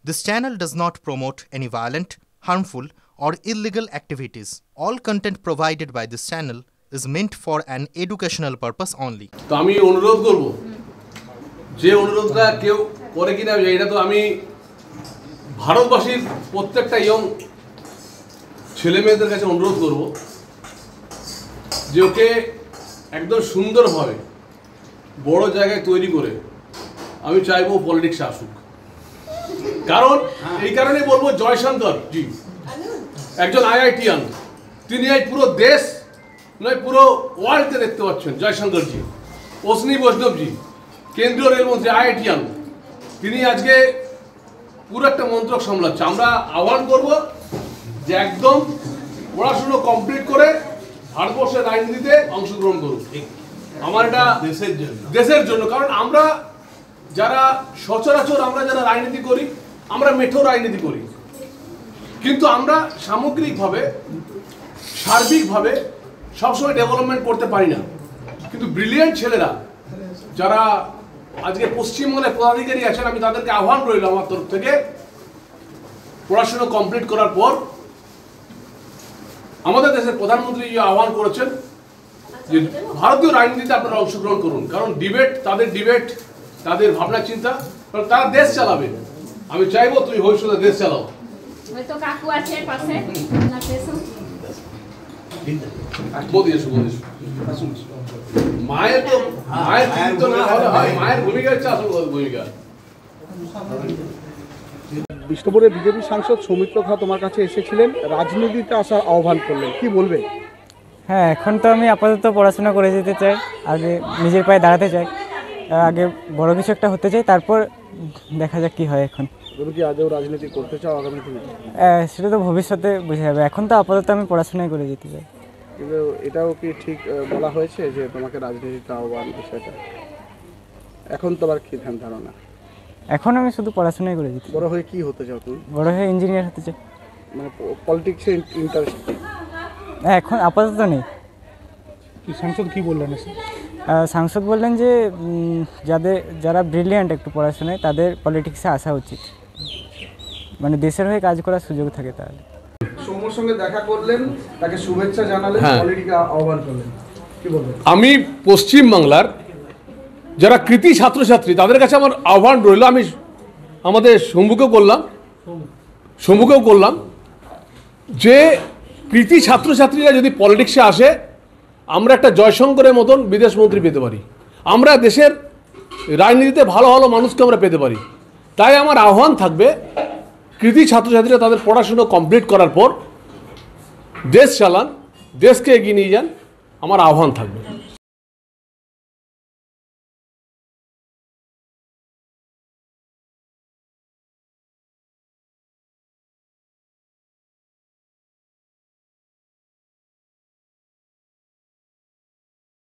This channel does not promote any violent, harmful, or illegal activities. All content provided by this channel is meant for an educational purpose only. তো আমি অনুরোধ করব যে অনুরোধটা কেউ করে কিনা এটা তো আমি ভারতবাসীর প্রত্যেকটা ইয়ং ছেলে মেয়েদের কাছে অনুরোধ করব যে ওকে একদম সুন্দরভাবে বড় জায়গায় তৈরি করে আমি চাইবো পলিটিক্সে আসুক। কারণ এই কারণেই বলবো জয়শঙ্কর জি একজন আইআইটিয়ান, তিনি এই পুরো দেশ নয় পুরো ওয়ার্ল্ডকে দেখতে পাচ্ছেন। জয়শঙ্কর জি, অশ্বিনী বৈষ্ণব জি, কেন্দ্রীয় রেলমন্ত্রী আইআইটিয়ান, তিনি আজকে পুরো একটা মন্ত্রক সামলাচ্ছে। আমরা আহ্বান করব যে একদম পড়াশুনো কমপ্লিট করে ভারতবর্ষের রাজনীতিতে অংশগ্রহণ করুন। আমার এটা দেশের জন্য, কারণ আমরা যারা সচরাচর আমরা যারা রাজনীতি করি আমরা মেঠো রাজনীতি করি, কিন্তু আমরা সামগ্রিকভাবে সার্বিকভাবে সবসময় ডেভেলপমেন্ট করতে পারি না। কিন্তু ব্রিলিয়েন্ট ছেলেরা যারা আজকে পশ্চিমবঙ্গের পদাধিকারী আছেন, আমি তাদেরকে আহ্বান রইল আমার তরফ থেকে পড়াশোনা কমপ্লিট করার পর আমাদের দেশের প্রধানমন্ত্রী যে আহ্বান করেছেন যে ভারতীয় রাজনীতিতে আপনারা অংশগ্রহণ করুন। কারণ ডিবেট তাদের ভাবনা চিন্তা, কারণ তারা দেশ চালাবে। আমি চাইবো তুই ভবিষ্যতে দেশ চালাও। মায়ের ভূমিকা হচ্ছে আসল ভূমিকা। বিষ্ণুপুরের বিজেপি সাংসদ সৌমিত্র খা তোমার কাছে এসেছিলেন, রাজনীতিতে আসার আহ্বান করলেন, কি বলবে? হ্যাঁ, এখন তো আমি আপাতত পড়াশোনা করে যেতে চাই, আগে নিজের পায়ে দাঁড়াতে চাই, আগে বড় কিছু একটা হতে চাই, তারপর দেখা যাক কি হয়। এখন তুমি কি আজও রাজনীতি করতে চাও আগামী দিনে? সেটা তো ভবিষ্যতে বোঝা যাবে, এখন তো আপাতত আমি পড়াশোনাই করে যেতে চাই। কিন্তু এটাও কি ঠিক বলা হয়েছে যে তোমাকে রাজনীতিতে আহ্বান বিষয়টা? এখন তোমার কি ধারণা? এখন আমি শুধু পড়াশোনাই করে যেতে। বড় হয়ে কি হতে চাও তুমি? বড় হয়ে ইঞ্জিনিয়ার হতে চাই। মানে পলিটিক্সে ইন্টারেস্ট? এখন আপাতত নেই। সাংসদ কি বললেন? সাংসদ বললেন যে যারা ব্রিলিয়ান্ট একটু পড়াশোনায় তাদের পলিটিক্সে আসা উচিত, মানে দেশের হয়ে কাজ করার সুযোগ থাকে। তাহলে সৌম্যর সঙ্গে দেখা করলেন, তাকে শুভেচ্ছা জানালেন, পলিটিক্যাল আহ্বান করলেন, কি বলবেন? আমি পশ্চিমবাংলার যারা কৃতি ছাত্রছাত্রী তাদের কাছে আমার আহ্বান রইল, আমি আমাদের শম্ভুকেও করলাম যে কৃতি ছাত্রছাত্রীরা যদি পলিটিক্সে আসে আমরা একটা জয়শঙ্করের মতন বিদেশ মন্ত্রী পেতে পারি, আমরা দেশের রাজনীতিতে ভালো ভালো মানুষকে আমরা পেতে পারি। তাই আমার আহ্বান থাকবে কৃতি ছাত্রছাত্রীরা তাদের পড়াশুনো কমপ্লিট করার পর দেশ চালান, দেশকে এগিয়ে নিয়ে যান, আমার আহ্বান থাকবে।